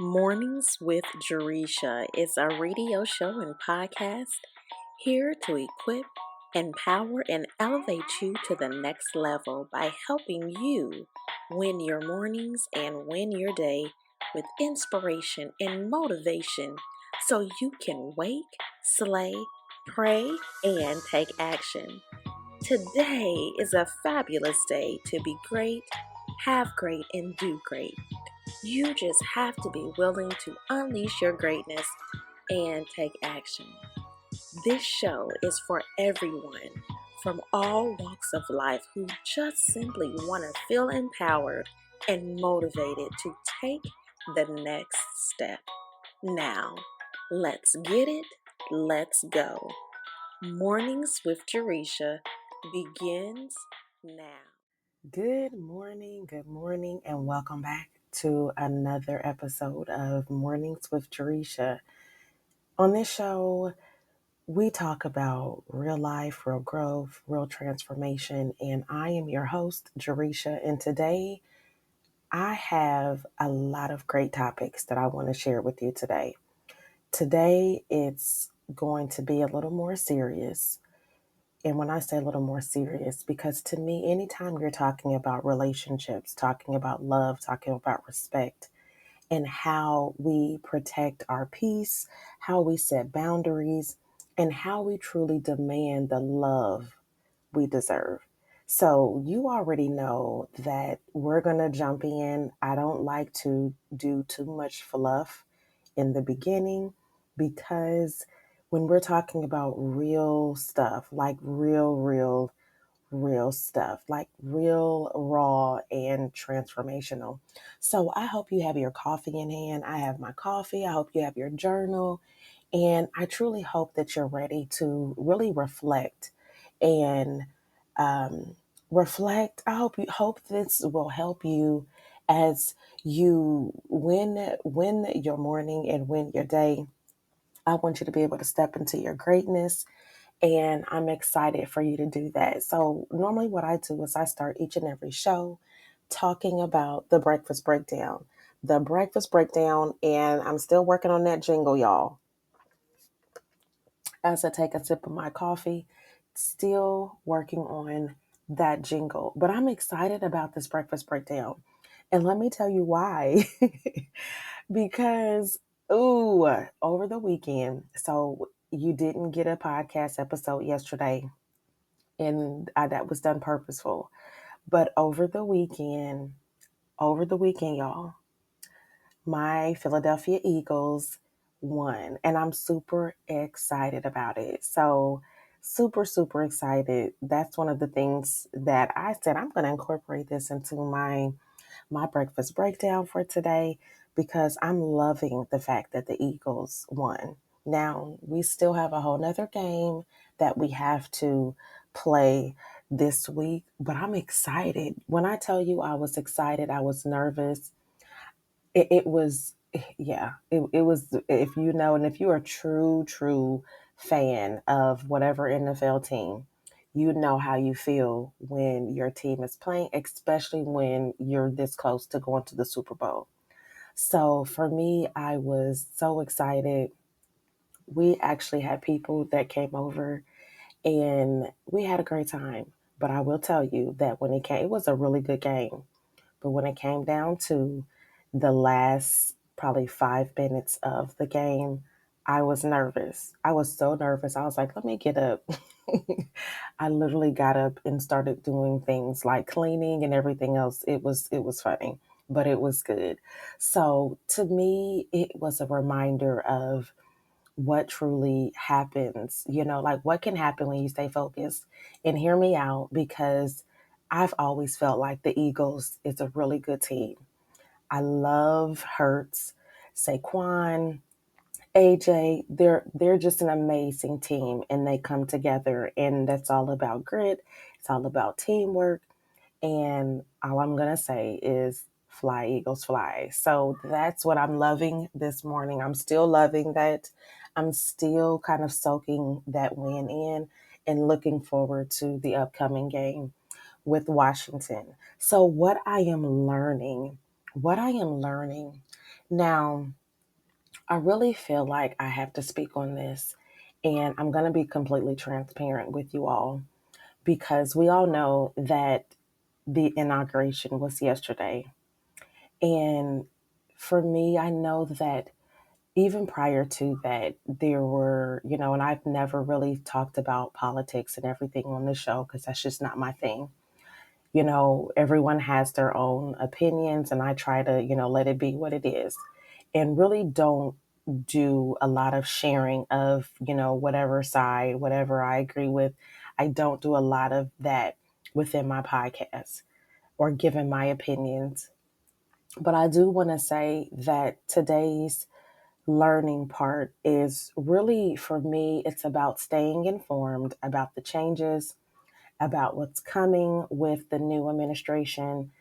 Mornings with Jaresha is a radio show and podcast here to equip, empower, and elevate you to the next level by helping you win your mornings and win your day with inspiration and motivation so you can wake, slay, pray, and take action. Today is a fabulous day to be great, have great, and do great. You just have to be willing to unleash your greatness and take action. This show is for everyone from all walks of life who just simply want to feel empowered and motivated to take the next step. Now, let's get it. Let's go. Mornings with Jaresha begins now. Good morning, and welcome back to another episode of Mornings with Jaresha. On this show, we talk about real life, real growth, real transformation, and I am your host, Jaresha, and today I have a lot of great topics that I want to share with you today. Today, it's going to be a little more serious. And when I say a little more serious, because to me, anytime you're talking about relationships, talking about love, talking about respect, and how we protect our peace, how we set boundaries, and how we truly demand the love we deserve. So you already know that we're going to jump in. I don't like to do too much fluff in the beginning because when we're talking about real stuff, like real stuff, like real, raw, and transformational. So I hope you have your coffee in hand. I have my coffee. I hope you have your journal. And I truly hope that you're ready to really reflect and um, reflect. I hope this will help you as you win your morning and win your day. I want you to be able to step into your greatness, and I'm excited for you to do that. So normally what I do is I start each and every show talking about the breakfast breakdown. The breakfast breakdown, and I'm still working on that jingle, y'all. As I take a sip of my coffee, still working on that jingle. But I'm excited about this breakfast breakdown. And let me tell you why. Because, ooh, over the weekend, so you didn't get a podcast episode yesterday, and that was done purposeful. But over the weekend, y'all, my Philadelphia Eagles won, and I'm super excited about it. So, super excited. That's one of the things that I said I'm going to incorporate this into my breakfast breakdown for today because I'm loving the fact that the Eagles won. Now, we still have a whole nother game that we have to play this week, but I'm excited. When I tell you I was excited, I was nervous. It was, yeah, it was, if you know, and if you're a true fan of whatever NFL team, you know how you feel when your team is playing, especially when you're this close to going to the Super Bowl. So for me, I was so excited. We actually had people that came over and we had a great time. But I will tell you that when it was a really good game. But when it came down to the last probably 5 minutes of the game, I was nervous. I was so nervous. I was like, let me get up. I literally got up and started doing things like cleaning and everything else. It was funny, but it was good. So to me, it was a reminder of what truly happens, like what can happen when you stay focused. And hear me out, because I've always felt like the Eagles is a really good team. I love Hurts, Saquon, AJ. They're just an amazing team, and they come together, and that's all about grit. It's all about teamwork. And all I'm going to say is fly, Eagles, fly. So that's what I'm loving this morning. I'm still loving that. I'm still kind of soaking that win in and looking forward to the upcoming game with Washington. So what I am learning Now, I really feel like I have to speak on this, and I'm going to be completely transparent with you all because we all know that the inauguration was yesterday. And for me, I know that even prior to that, there were, and I've never really talked about politics and everything on the show because that's just not my thing. Everyone has their own opinions, and I try to, let it be what it is and really don't do a lot of sharing of, whatever side, whatever I agree with. I don't do a lot of that within my podcast or giving my opinions. But I do want to say that today's learning part is really, for me, it's about staying informed about the changes, about what's coming with the new administration.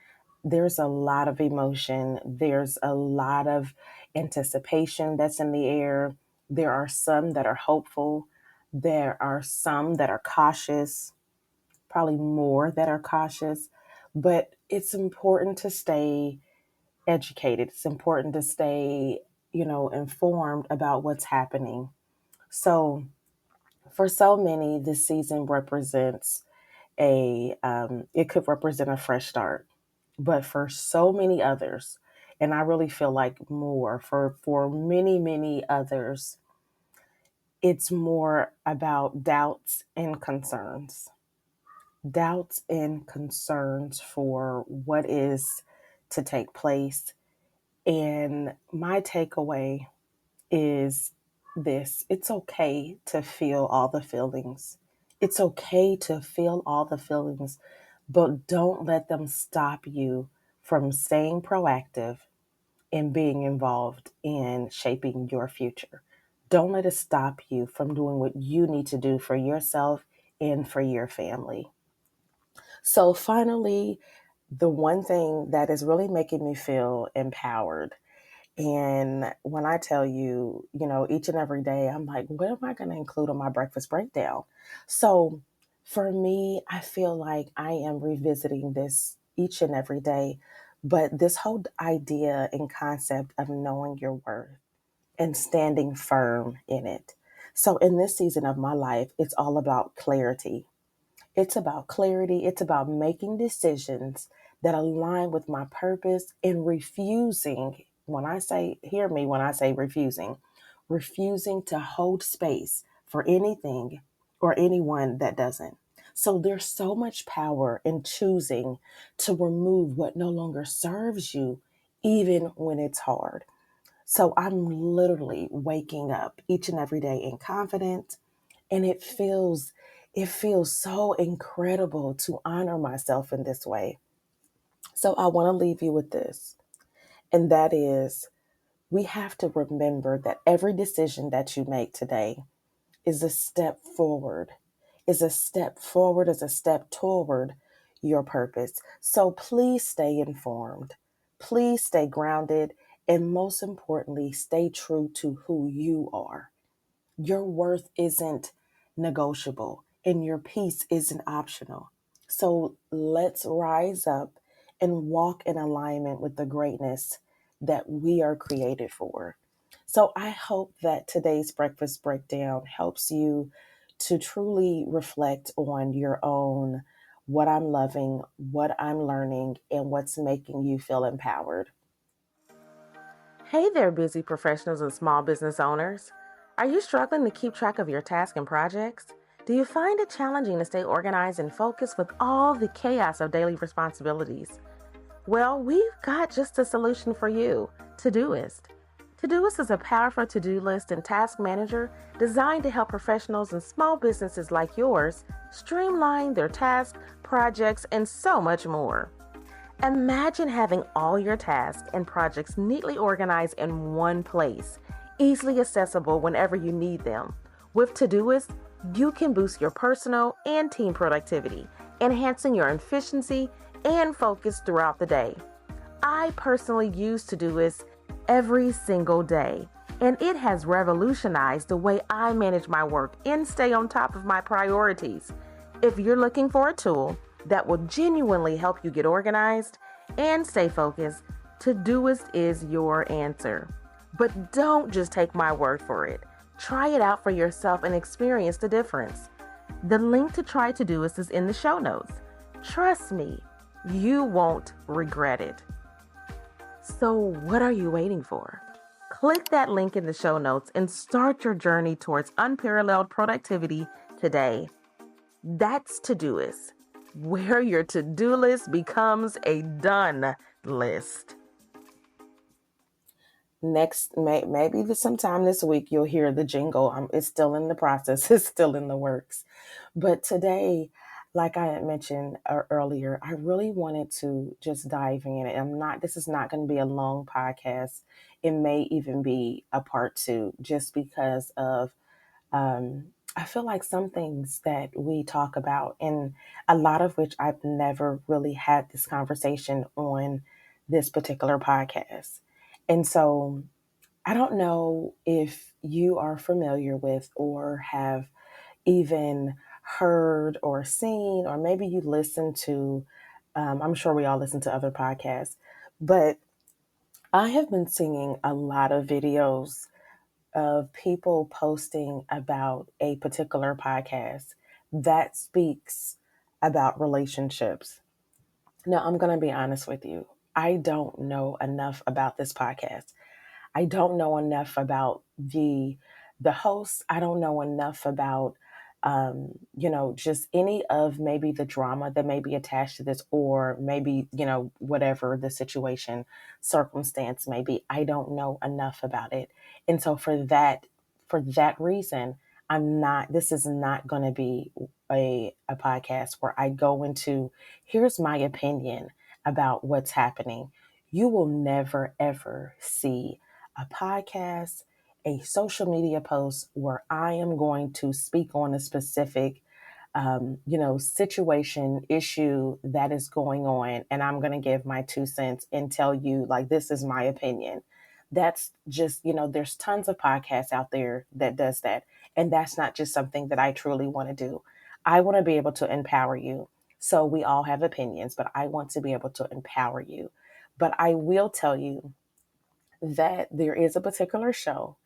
There's a lot of emotion, there's a lot of anticipation that's in the air. There are some that are hopeful, there are some that are cautious, probably more that are cautious, but it's important to stay educated. It's important to stay, informed about what's happening. So, for so many, this season represents it could represent a fresh start. But for so many others, and I really feel like more for many, many others, it's more about doubts and concerns for what is to take place. And my takeaway is this: it's okay to feel all the feelings. It's okay to feel all the feelings, but don't let them stop you from staying proactive and being involved in shaping your future. Don't let it stop you from doing what you need to do for yourself and for your family. So, finally, the one thing that is really making me feel empowered, and when I tell you, each and every day, I'm like, what am I going to include on my breakfast breakdown? So for me, I feel like I am revisiting this each and every day. But this whole idea and concept of knowing your worth and standing firm in it. So in this season of my life, it's all about clarity. It's about clarity. It's about making decisions that align with my purpose and refusing. Hear me when I say refusing to hold space for anything or anyone that doesn't. So there's so much power in choosing to remove what no longer serves you, even when it's hard. So I'm literally waking up each and every day in confidence, and it feels so incredible to honor myself in this way. So I want to leave you with this, and that is, we have to remember that every decision that you make today is a step forward, is a step toward your purpose. So please stay informed, please stay grounded, and most importantly, stay true to who you are. Your worth isn't negotiable and your peace isn't optional. So let's rise up and walk in alignment with the greatness that we are created for. So I hope that today's breakfast breakdown helps you to truly reflect on your own, what I'm loving, what I'm learning, and what's making you feel empowered. Hey there, busy professionals and small business owners. Are you struggling to keep track of your tasks and projects? Do you find it challenging to stay organized and focused with all the chaos of daily responsibilities? Well, we've got just a solution for you, Todoist. Todoist is a powerful to-do list and task manager designed to help professionals and small businesses like yours streamline their tasks, projects, and so much more. Imagine having all your tasks and projects neatly organized in one place, easily accessible whenever you need them. With Todoist, you can boost your personal and team productivity, enhancing your efficiency and focus throughout the day. I personally use Todoist every single day, and it has revolutionized the way I manage my work and stay on top of my priorities. If you're looking for a tool that will genuinely help you get organized and stay focused, Todoist is your answer. But don't just take my word for it. Try it out for yourself and experience the difference. The link to try Todoist is in the show notes. Trust me, you won't regret it. So what are you waiting for? Click that link in the show notes and start your journey towards unparalleled productivity today. That's Todoist, where your to-do list becomes a done list. Next, maybe sometime this week you'll hear the jingle. It's still in the process. It's still in the works. But today, like I had mentioned earlier, I really wanted to just dive in. This is not going to be a long podcast. It may even be a part two just because of, I feel like some things that we talk about, and a lot of which I've never really had this conversation on this particular podcast. And so I don't know if you are familiar with or have even heard or seen, or maybe you listen to, I'm sure we all listen to other podcasts, but I have been seeing a lot of videos of people posting about a particular podcast that speaks about relationships. Now, I'm going to be honest with you. I don't know enough about this podcast. I don't know enough about the hosts. I don't know enough about just any of maybe the drama that may be attached to this, or maybe, whatever the situation, circumstance may be. I don't know enough about it. And so for that reason, this is not going to be a podcast where I go into, here's my opinion about what's happening. You will never, ever see a podcast, a social media post where I am going to speak on a specific, situation, issue that is going on. And I'm going to give my 2 cents and tell you, like, this is my opinion. That's just, there's tons of podcasts out there that does that. And that's not just something that I truly want to do. I want to be able to empower you. So we all have opinions, but I want to be able to empower you. But I will tell you that there is a particular show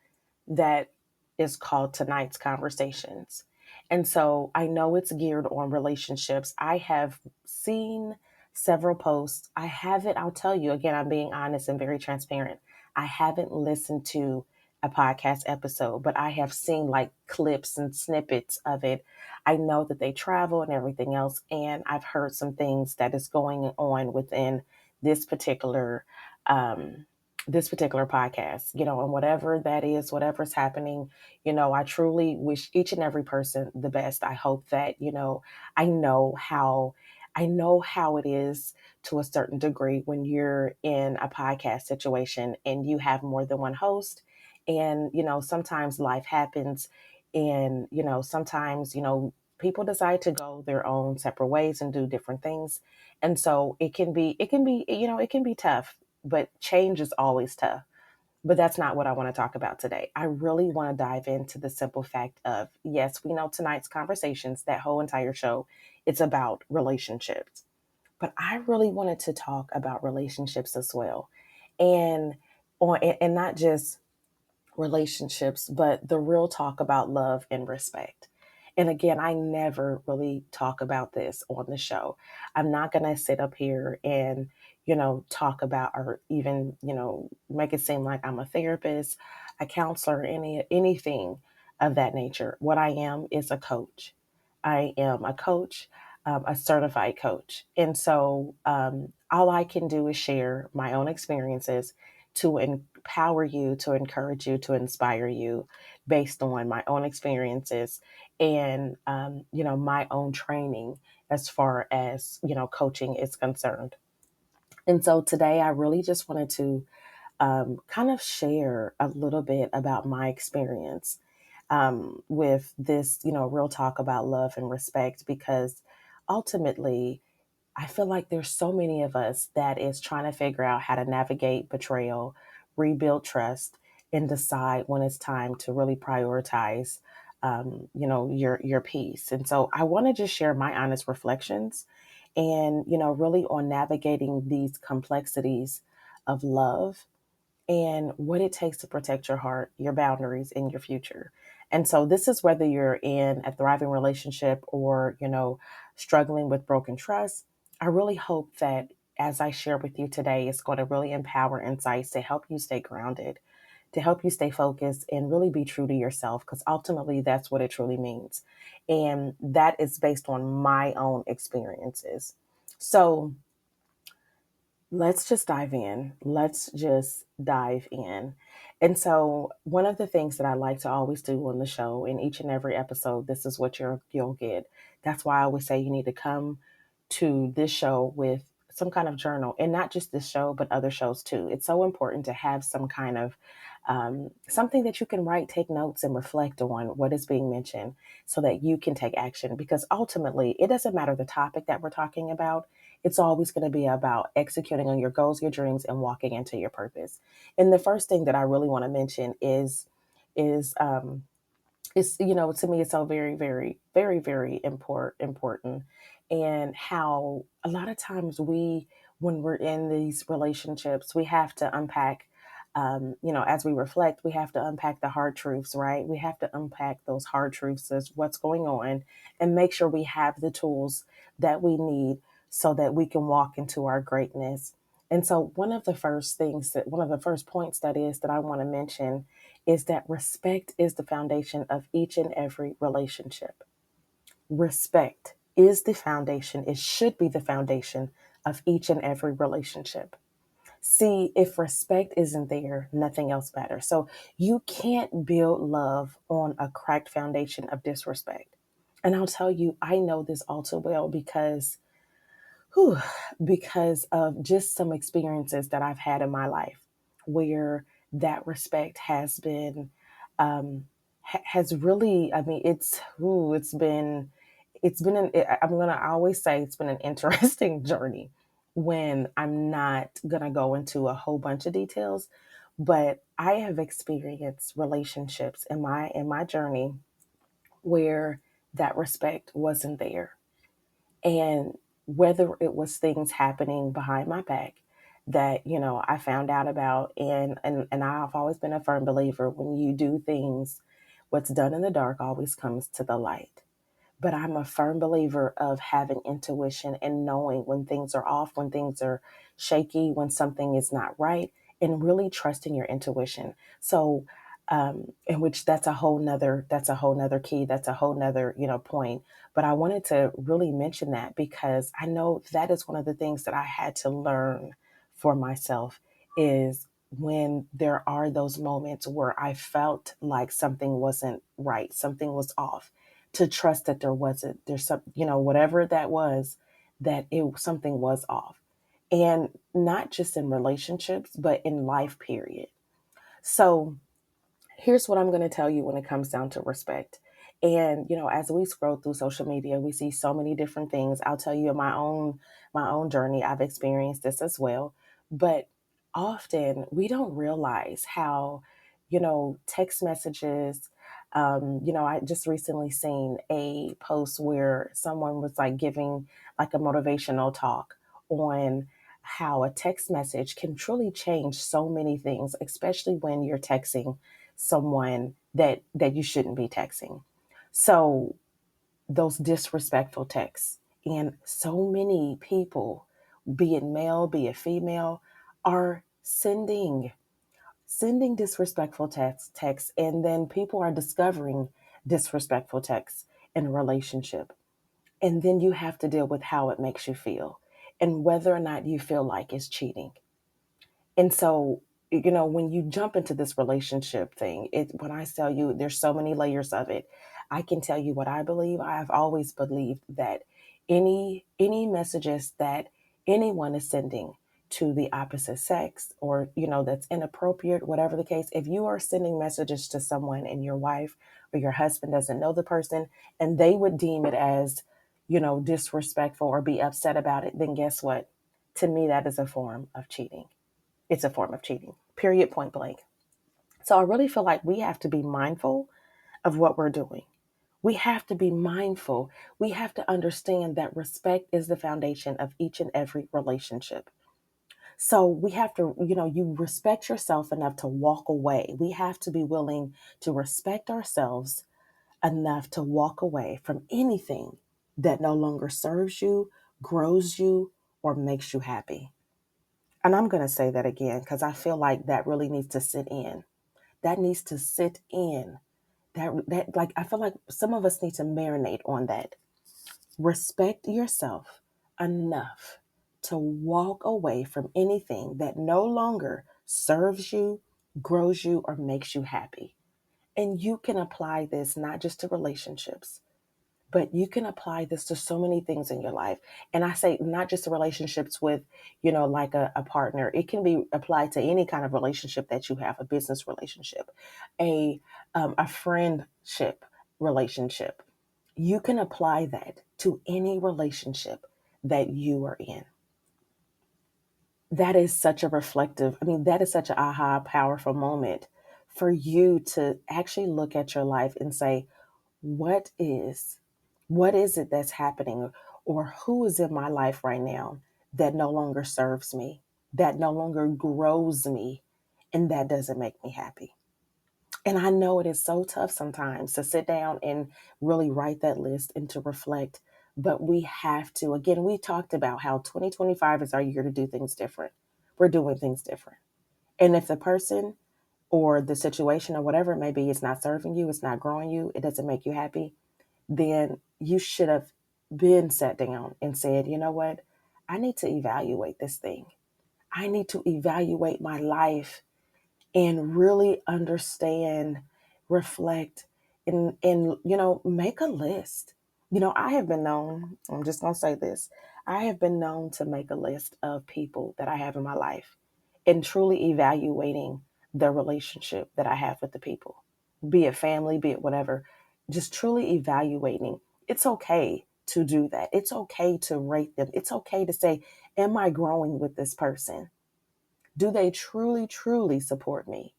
that is called Tonight's Conversations. And so I know it's geared on relationships. I have seen several posts. I'll tell you again, I'm being honest and very transparent. I haven't listened to a podcast episode, but I have seen like clips and snippets of it. I know that they travel and everything else. And I've heard some things that is going on within this particular, this particular podcast, and whatever that is, whatever's happening, I truly wish each and every person the best. I hope that, I know how, it is to a certain degree when you're in a podcast situation and you have more than one host. And, sometimes life happens, and, sometimes, people decide to go their own separate ways and do different things. And so it can be tough, but change is always tough. But that's not what I want to talk about today. I really want to dive into the simple fact of, yes, we know tonight's conversations, that whole entire show, it's about relationships. But I really wanted to talk about relationships as well. And and not just relationships, but the real talk about love and respect. And again, I never really talk about this on the show. I'm not going to sit up here and, talk about, or even, make it seem like I'm a therapist, a counselor, anything of that nature. What I am is a coach. I am a coach, a certified coach. And so all I can do is share my own experiences to empower you, to encourage you, to inspire you based on my own experiences and, my own training as far as, coaching is concerned. And so today I really just wanted to kind of share a little bit about my experience with this, real talk about love and respect, because ultimately, I feel like there's so many of us that is trying to figure out how to navigate betrayal, rebuild trust, and decide when it's time to really prioritize, your peace. And so I want to just share my honest reflections and, really on navigating these complexities of love and what it takes to protect your heart, your boundaries, and your future. And so this is whether you're in a thriving relationship or, struggling with broken trust. I really hope that as I share with you today, it's going to really empower insights to help you stay grounded, to help you stay focused and really be true to yourself, because ultimately that's what it truly means. And that is based on my own experiences. So, let's just dive in. Let's just dive in. And so, one of the things that I like to always do on the show, in each and every episode, this is what you'll get. That's why I always say you need to come to this show with some kind of journal, and not just this show, but other shows too. It's so important to have some kind of something that you can write, take notes, and reflect on what is being mentioned so that you can take action. Because ultimately, it doesn't matter the topic that we're talking about, it's always going to be about executing on your goals, your dreams, and walking into your purpose. And the first thing that I really want to mention is it's, to me, it's so very, very, very, very important. And how a lot of times when we're in these relationships, we have to unpack, as we reflect, we have to unpack the hard truths, right? We have to unpack those hard truths as what's going on, and make sure we have the tools that we need so that we can walk into our greatness. And so one of the first points that I want to mention is that respect is the foundation of each and every relationship. Respect is the foundation. It should be the foundation of each and every relationship. See, if respect isn't there, nothing else matters. So you can't build love on a cracked foundation of disrespect. And I'll tell you, I know this all too well whew, because of just some experiences that I've had in my life where that respect has been, has really, I mean, I'm going to always say it's been an interesting journey when I'm not going to go into a whole bunch of details, but I have experienced relationships in my journey where that respect wasn't there. And whether it was things happening behind my back that, I found out about, and I've always been a firm believer, when you do things, what's done in the dark always comes to the light. But I'm a firm believer of having intuition and knowing when things are off, when things are shaky, when something is not right, and really trusting your intuition. So, in which that's a whole nother key, that's a whole nother, point. But I wanted to really mention that because I know that is one of the things that I had to learn for myself is when there are those moments where I felt like something wasn't right, something was off, to trust that there's some, whatever that was, that something was off. And not just in relationships, but in life, period. So here's what I'm going to tell you when it comes down to respect. And as we scroll through social media, we see so many different things. I'll tell you in my own journey, I've experienced this as well. But often we don't realize how, text messages, I just recently seen a post where someone was like giving like a motivational talk on how a text message can truly change so many things, especially when you're texting someone that you shouldn't be texting. So those disrespectful texts, and so many people, be it male, be it female, are sending disrespectful texts, and then people are discovering disrespectful texts in a relationship. And then you have to deal with how it makes you feel and whether or not you feel like it's cheating. And so, when you jump into this relationship thing, when I tell you there's so many layers of it, I can tell you what I believe. I have always believed that any messages that anyone is sending to the opposite sex, or that's inappropriate, whatever the case, if you are sending messages to someone and your wife or your husband doesn't know the person, and they would deem it as, disrespectful or be upset about it, then guess what? To me, that is a form of cheating. It's a form of cheating, period, point blank. So I really feel like we have to be mindful of what we're doing. We have to be mindful. We have to understand that respect is the foundation of each and every relationship. So we have to, you respect yourself enough to walk away. We have to be willing to respect ourselves enough to walk away from anything that no longer serves you, grows you, or makes you happy. And I'm going to say that again because I feel like that really needs to sit in. That needs to sit in. That like I feel like some of us need to marinate on that. Respect yourself enough to walk away from anything that no longer serves you, grows you, or makes you happy. And you can apply this not just to relationships, but you can apply this to so many things in your life. And I say not just the relationships with, like a partner. It can be applied to any kind of relationship that you have, a business relationship, a friendship relationship. You can apply that to any relationship that you are in. That is such a that is such an aha, powerful moment for you to actually look at your life and say, what is what is it that's happening, or who is in my life right now that no longer serves me, that no longer grows me, and that doesn't make me happy. And I know it is so tough sometimes to sit down and really write that list and to reflect, but we have to. Again, we talked about how 2025 is our year to do things different. We're doing things different. And if the person or the situation or whatever it may be is not serving you, it's not growing you, it doesn't make you happy, then you should have been sat down and said, you know what? I need to evaluate this thing. I need to evaluate my life and really understand, reflect, and make a list. I have been known, I'm just going to say this, I have been known to make a list of people that I have in my life and truly evaluating the relationship that I have with the people, be it family, be it whatever, just truly evaluating. It's okay to do that. It's okay to rate them. It's okay to say, am I growing with this person? Do they truly, truly support me?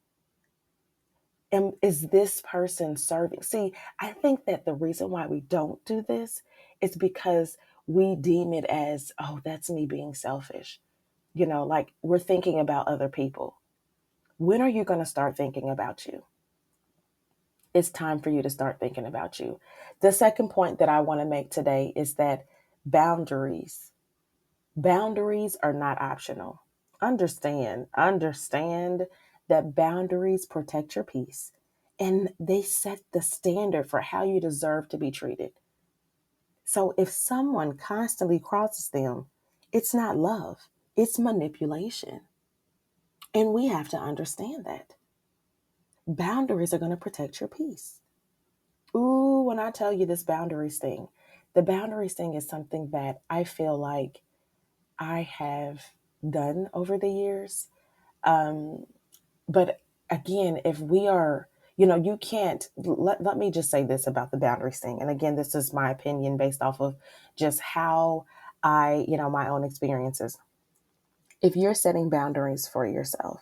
And is this person serving? See, I think that the reason why we don't do this is because we deem it as, oh, that's me being selfish. Like we're thinking about other people. When are you going to start thinking about you? It's time for you to start thinking about you. The second point that I want to make today is that boundaries, boundaries are not optional. Understand that boundaries protect your peace and they set the standard for how you deserve to be treated. So if someone constantly crosses them, it's not love, it's manipulation. And we have to understand that. Boundaries are going to protect your peace. Ooh, when I tell you this boundaries thing, the boundaries thing is something that I feel like I have done over the years. Um, but again, if we are, you can't, let me just say this about the boundaries thing. And again, this is my opinion based off of just how my own experiences. If you're setting boundaries for yourself,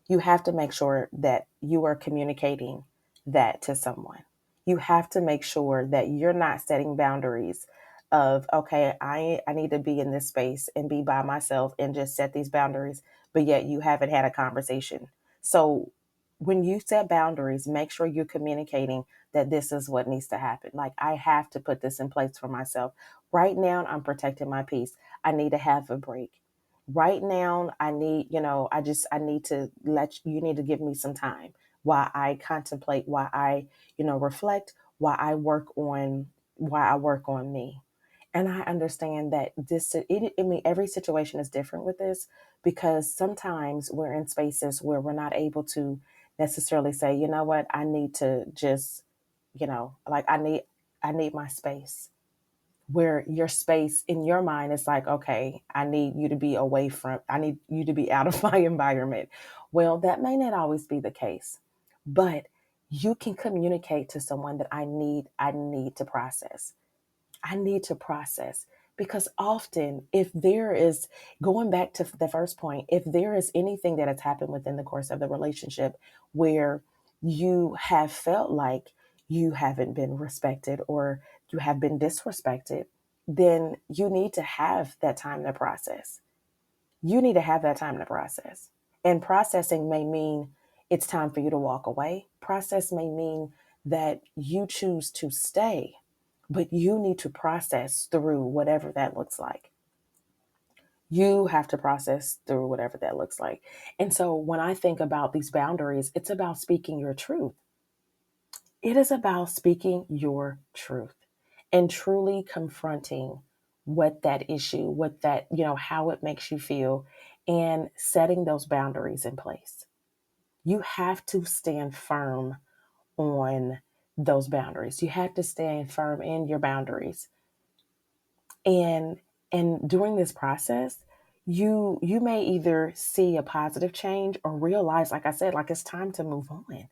you have to make sure that you are communicating that to someone. You have to make sure that you're not setting boundaries of, okay, I need to be in this space and be by myself and just set these boundaries, but yet you haven't had a conversation. So when you set boundaries, make sure you're communicating that this is what needs to happen. Like, I have to put this in place for myself. Right now, I'm protecting my peace. I need to have a break. Right now, I need, I need to you need to give me some time while I contemplate, while I, reflect, while I work on me. And I understand that every situation is different with this, because sometimes we're in spaces where we're not able to necessarily say, you know what, I need to just, like I need my space, where your space in your mind is like, okay, I need you to be I need you to be out of my environment. Well, that may not always be the case, but you can communicate to someone that I need to process. I need to process, because often, if there is, going back to the first point, if there is anything that has happened within the course of the relationship where you have felt like you haven't been respected or you have been disrespected, then you need to have that time to process. you need to have that time to process. And processing may mean it's time for you to walk away. Process may mean that you choose to stay, but you need to process through whatever that looks like. You have to process through whatever that looks like. And so when I think about these boundaries, it's about speaking your truth. It is about speaking your truth and truly confronting what that issue, what that, how it makes you feel, and setting those boundaries in place. You have to stand firm on those boundaries. You have to stand firm in your boundaries. And during this process, you may either see a positive change or realize, like I said, like it's time to move on.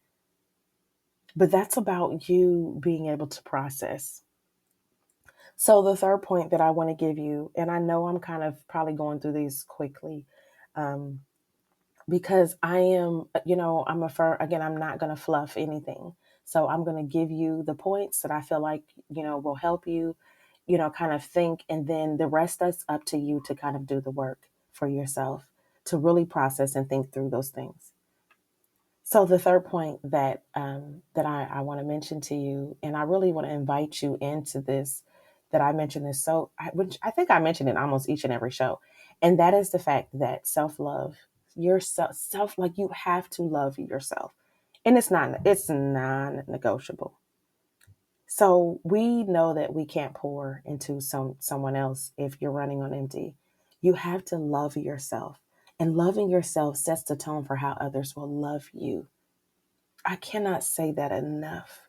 But that's about you being able to process. So the third point that I want to give you, and I know I'm kind of probably going through these quickly, um, because I am, I'm a firm, again, I'm not going to fluff anything. So I'm going to give you the points that I feel like, will help you, kind of think. And then the rest that's up to you to kind of do the work for yourself to really process and think through those things. So the third point that I want to mention to you, and I really want to invite you into this, that I mentioned this, which I think I mentioned in almost each and every show, and that is the fact that self-love, yourself, like you have to love yourself, and it's non-negotiable. So we know that we can't pour into someone else if you're running on empty. You have to love yourself, and loving yourself sets the tone for how others will love you. I cannot say that enough.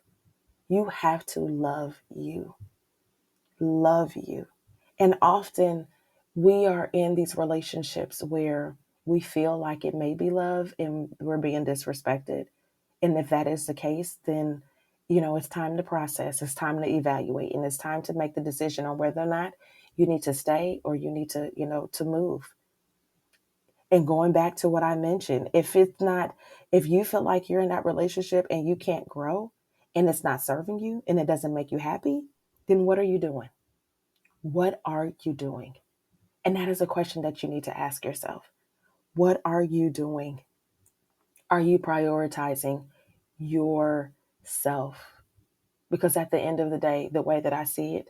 You have to love you. Love you. And often we are in these relationships where we feel like it may be love and we're being disrespected. And if that is the case, then, it's time to process, it's time to evaluate, and it's time to make the decision on whether or not you need to stay or you need to, to move. And going back to what I mentioned, if you feel like you're in that relationship and you can't grow and it's not serving you and it doesn't make you happy, then what are you doing? What are you doing? And that is a question that you need to ask yourself. What are you doing? Are you prioritizing yourself? Because at the end of the day, the way that I see it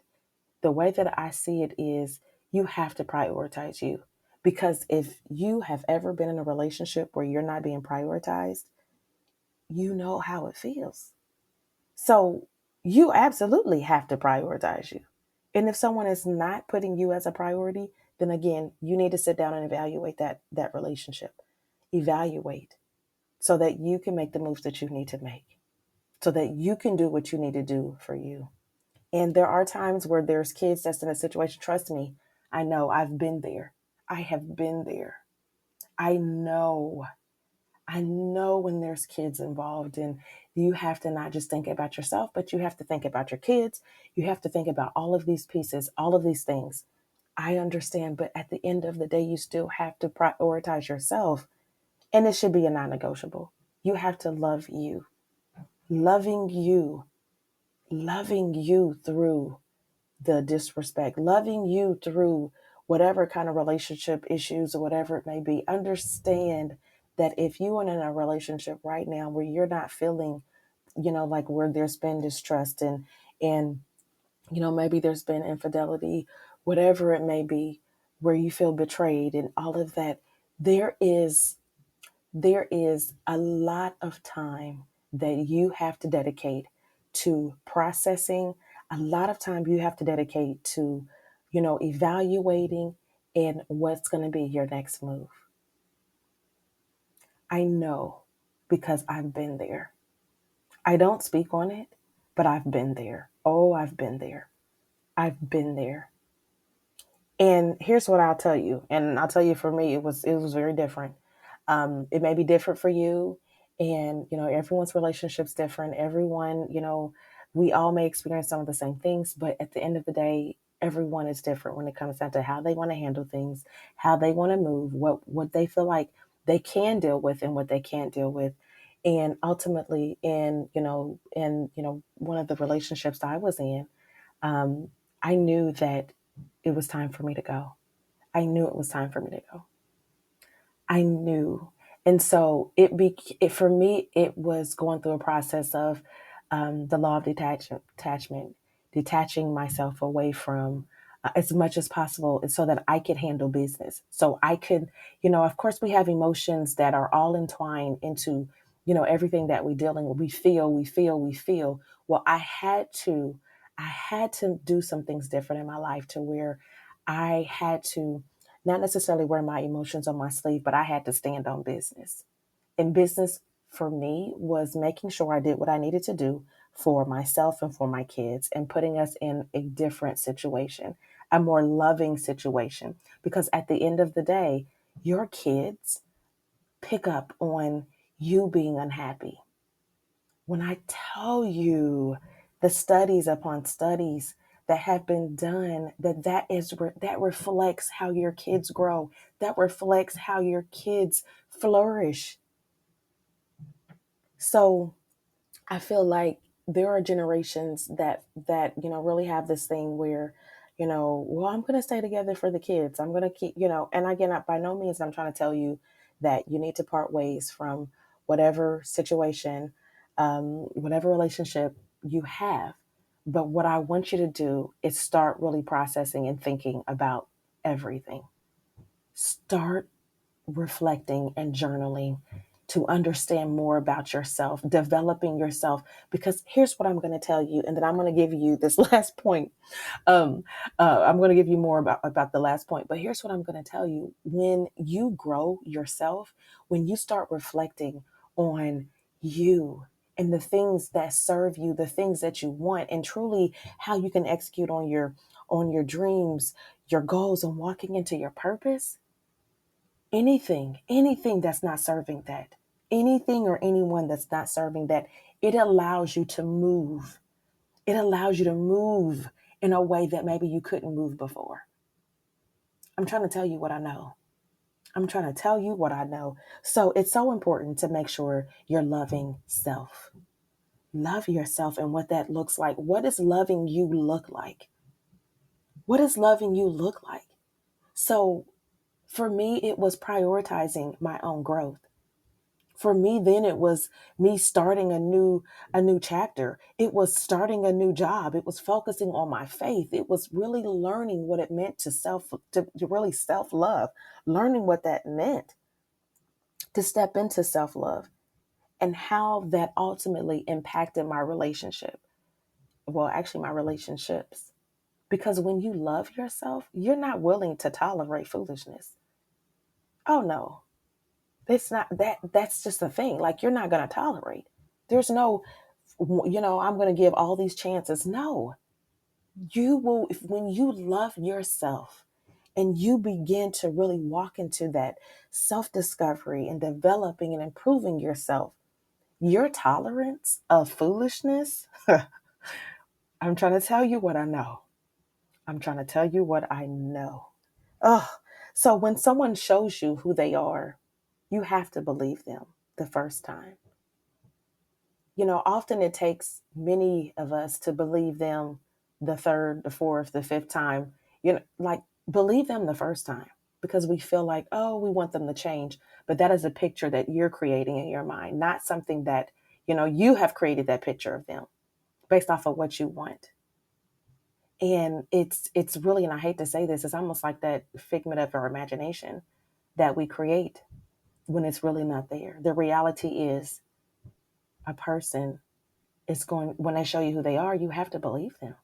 is you have to prioritize you. Because if you have ever been in a relationship where you're not being prioritized, you know how it feels. So you absolutely have to prioritize you. And if someone is not putting you as a priority, then again, you need to sit down and evaluate that relationship. Evaluate so that you can make the moves that you need to make, so that you can do what you need to do for you. And there are times where there's kids that's in a situation. Trust me, I know I've been there. I have been there. I know. I know when there's kids involved, and you have to not just think about yourself, but you have to think about your kids. You have to think about all of these pieces, all of these things. I understand, but at the end of the day, you still have to prioritize yourself. And it should be a non negotiable. You have to love you, loving you, loving you through the disrespect, loving you through whatever kind of relationship issues or whatever it may be. Understand that if you are in a relationship right now where you're not feeling, like where there's been distrust and maybe there's been infidelity, whatever it may be, where you feel betrayed and all of that, there is a lot of time that you have to dedicate to processing. A lot of time you have to dedicate to, evaluating and what's going to be your next move. I know because I've been there. I don't speak on it, but I've been there. Oh, I've been there. I've been there. And here's what I'll tell you. And I'll tell you, for me, it was very different. It may be different for you. And, everyone's relationship's different. Everyone, we all may experience some of the same things, but at the end of the day, everyone is different when it comes down to how they want to handle things, how they want to move, what they feel like they can deal with and what they can't deal with. And ultimately one of the relationships I was in, um, I knew that it was time for me to go. I knew it was time for me to go. I knew. And so for me, it was going through a process of the law of detachment, detaching myself away from as much as possible so that I could handle business. So I could, of course, we have emotions that are all entwined into, everything that we're dealing with. We feel. Well, I had to do some things different in my life to where I had to not necessarily wear my emotions on my sleeve, but I had to stand on business. And business for me was making sure I did what I needed to do for myself and for my kids and putting us in a different situation, a more loving situation. Because at the end of the day, your kids pick up on you being unhappy. When I tell you the studies upon studies that have been done, that reflects how your kids grow, that reflects how your kids flourish. So I feel like there are generations that really have this thing where, well, I'm going to stay together for the kids. I'm going to keep, and again, by no means I'm trying to tell you that you need to part ways from whatever situation, whatever relationship you have. But what I want you to do is start really processing and thinking about everything. Start reflecting and journaling to understand more about yourself, developing yourself. Because here's what I'm going to tell you, and then I'm going to give you this last point. I'm going to give you more about the last point, but here's what I'm going to tell you. When you grow yourself, when you start reflecting on you and the things that serve you, the things that you want, and truly how you can execute on your dreams, your goals, and walking into your purpose, anything that's not serving that, anything or anyone that's not serving that, it allows you to move. It allows you to move in a way that maybe you couldn't move before. I'm trying to tell you what I know. I'm trying to tell you what I know. So it's so important to make sure you're loving self. Love yourself and what that looks like. What does loving you look like? What does loving you look like? So for me, it was prioritizing my own growth. For me, then it was me starting a new chapter. It was starting a new job. It was focusing on my faith. It was really learning what it meant to really self-love, learning what that meant to step into self-love and how that ultimately impacted my relationship. Well, actually my relationships. Because when you love yourself, you're not willing to tolerate foolishness. Oh no. It's not that's just a thing. Like you're not going to tolerate. There's no, I'm going to give all these chances. No, you will, when you love yourself and you begin to really walk into that self discovery and developing and improving yourself, your tolerance of foolishness, I'm trying to tell you what I know. I'm trying to tell you what I know. Oh, so when someone shows you who they are, you have to believe them the first time. Often it takes many of us to believe them the third, the fourth, the fifth time. Like believe them the first time because we feel like, oh, we want them to change. But that is a picture that you're creating in your mind, not something that, you have created that picture of them based off of what you want. And it's really, and I hate to say this, it's almost like that figment of our imagination that we create when it's really not there. The reality is a person is going, when they show you who they are, you have to believe them.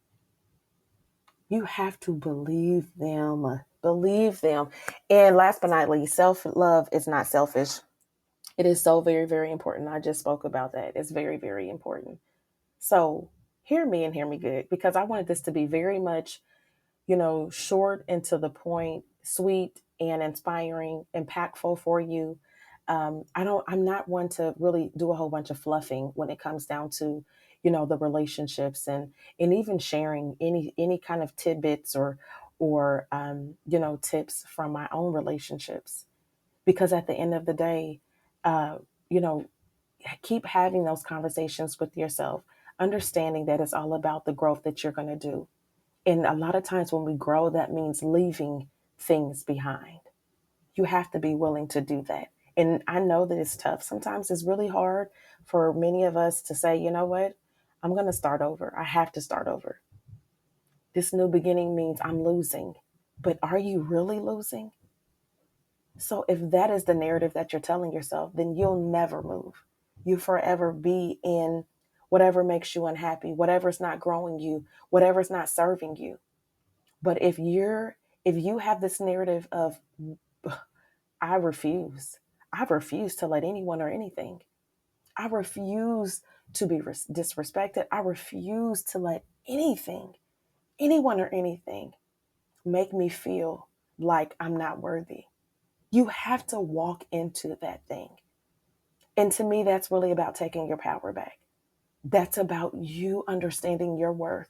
You have to believe them. Believe them. And last but not least, self-love is not selfish. It is so very, very important. I just spoke about that. It's very, very important. So hear me and hear me good, because I wanted this to be very much, short and to the point, sweet and inspiring, impactful for you. I'm not one to really do a whole bunch of fluffing when it comes down to, the relationships and even sharing any kind of tidbits or tips from my own relationships. Because at the end of the day, uh, you know, keep having those conversations with yourself, understanding that it's all about the growth that you're going to do. And a lot of times when we grow, that means leaving things behind. You have to be willing to do that. And I know that it's tough. Sometimes it's really hard for many of us to say, you know what? I'm going to start over. I have to start over. This new beginning means I'm losing. But are you really losing? So if that is the narrative that you're telling yourself, then you'll never move. You forever be in whatever makes you unhappy, whatever's not growing you, whatever's not serving you. But if you have this narrative of I refuse, I refuse to let anyone or anything. I refuse to be disrespected. I refuse to let anything, anyone or anything make me feel like I'm not worthy. You have to walk into that thing. And to me, that's really about taking your power back. That's about you understanding your worth.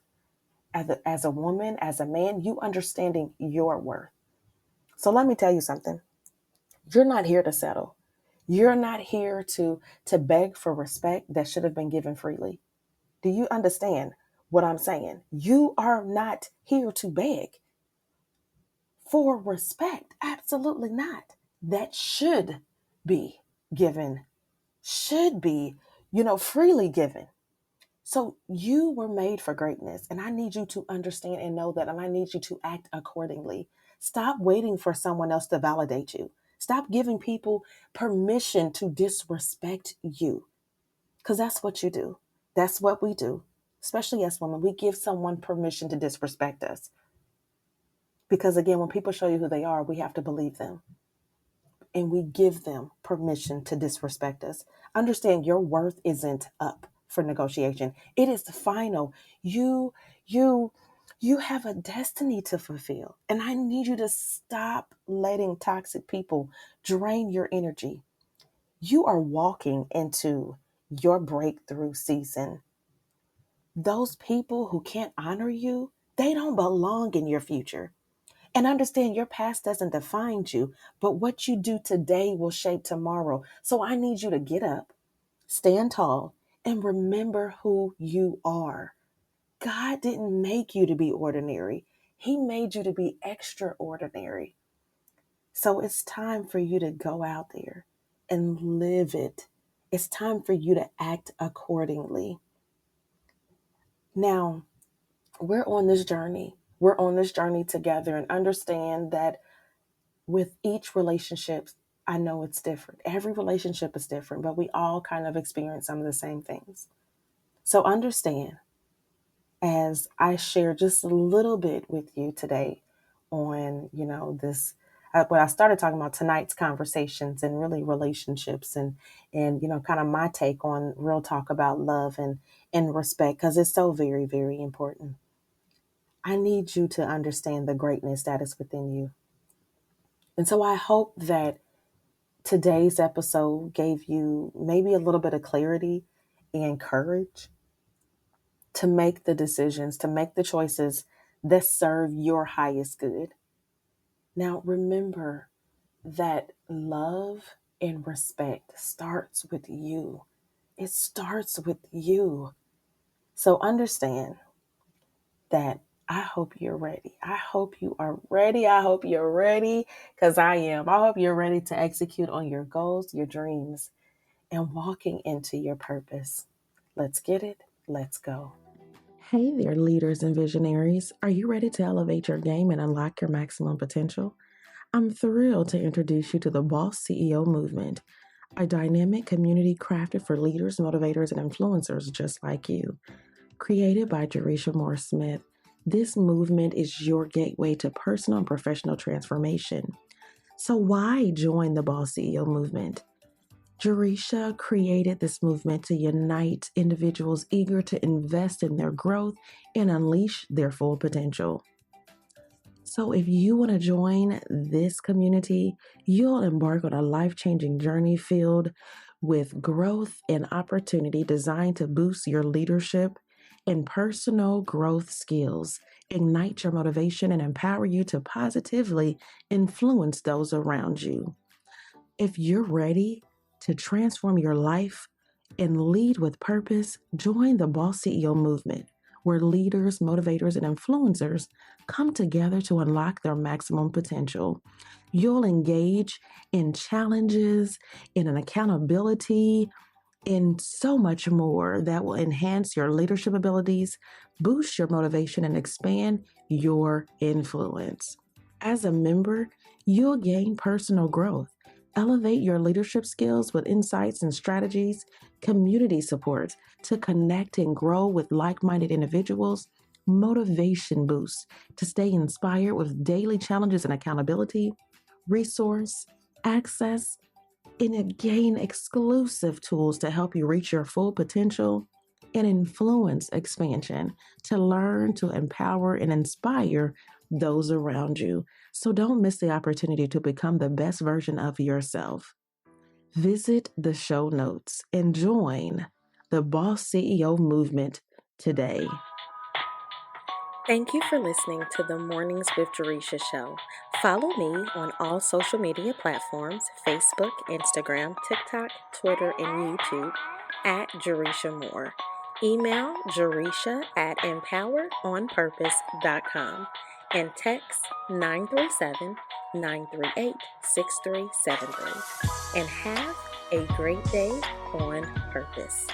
As a woman, as a man, you understanding your worth. So let me tell you something. You're not here to settle. You're not here to beg for respect that should have been given freely. Do you understand what I'm saying? You are not here to beg for respect. Absolutely not. That should be given, should be, freely given. So you were made for greatness, and I need you to understand and know that, and I need you to act accordingly. Stop waiting for someone else to validate you. Stop giving people permission to disrespect you, because that's what you do. That's what we do, especially as women. We give someone permission to disrespect us. Because again, when people show you who they are, we have to believe them. And we give them permission to disrespect us. Understand your worth isn't up for negotiation. It is final. You you you have a destiny to fulfill. And I need you to stop letting toxic people drain your energy. You are walking into your breakthrough season. Those people who can't honor you, they don't belong in your future. And understand your past doesn't define you, but what you do today will shape tomorrow. So I need you to get up, stand tall, and remember who you are. God didn't make you to be ordinary. He made you to be extraordinary. So it's time for you to go out there and live it. It's time for you to act accordingly. Now, we're on this journey. We're on this journey together, and understand that with each relationship, I know it's different. Every relationship is different, but we all kind of experience some of the same things. So understand, as I share just a little bit with you today on, this, what I started talking about tonight's conversations and really relationships and, kind of my take on real talk about love and respect, because it's so very, very important. I need you to understand the greatness that is within you. And so I hope that today's episode gave you maybe a little bit of clarity and courage to make the decisions, to make the choices that serve your highest good. Now, remember that love and respect starts with you. It starts with you. So understand that I hope you're ready. I hope you are ready. I hope you're ready, because I am. I hope you're ready to execute on your goals, your dreams, and walking into your purpose. Let's get it. Let's go. Hey there, leaders and visionaries. Are you ready to elevate your game and unlock your maximum potential? I'm thrilled to introduce you to the Boss CEO Movement, a dynamic community crafted for leaders, motivators, and influencers just like you. Created by Jaresha Smith, this movement is your gateway to personal and professional transformation. So why join the Boss CEO Movement? Jaresha created this movement to unite individuals eager to invest in their growth and unleash their full potential. So if you want to join this community, you'll embark on a life-changing journey filled with growth and opportunity designed to boost your leadership and personal growth skills, ignite your motivation, and empower you to positively influence those around you. If you're ready to transform your life and lead with purpose, join the Boss CEO movement, where leaders, motivators, and influencers come together to unlock their maximum potential. You'll engage in challenges, in an accountability, in so much more that will enhance your leadership abilities, boost your motivation, and expand your influence. As a member, you'll gain personal growth, elevate your leadership skills with insights and strategies, community support to connect and grow with like minded individuals, motivation boosts to stay inspired with daily challenges and accountability, resource, access, and gain exclusive tools to help you reach your full potential and influence expansion to learn, to empower, and inspire those around you. So don't miss the opportunity to become the best version of yourself. Visit the show notes and join the Boss CEO movement today. Thank you for listening to the Mornings with Jaresha show. Follow me on all social media platforms: Facebook, Instagram, TikTok, Twitter, and YouTube at Jaresha Moore. Email Jaresha at empoweredonpurpose.com and text 937-938-6373. And have a great day on purpose.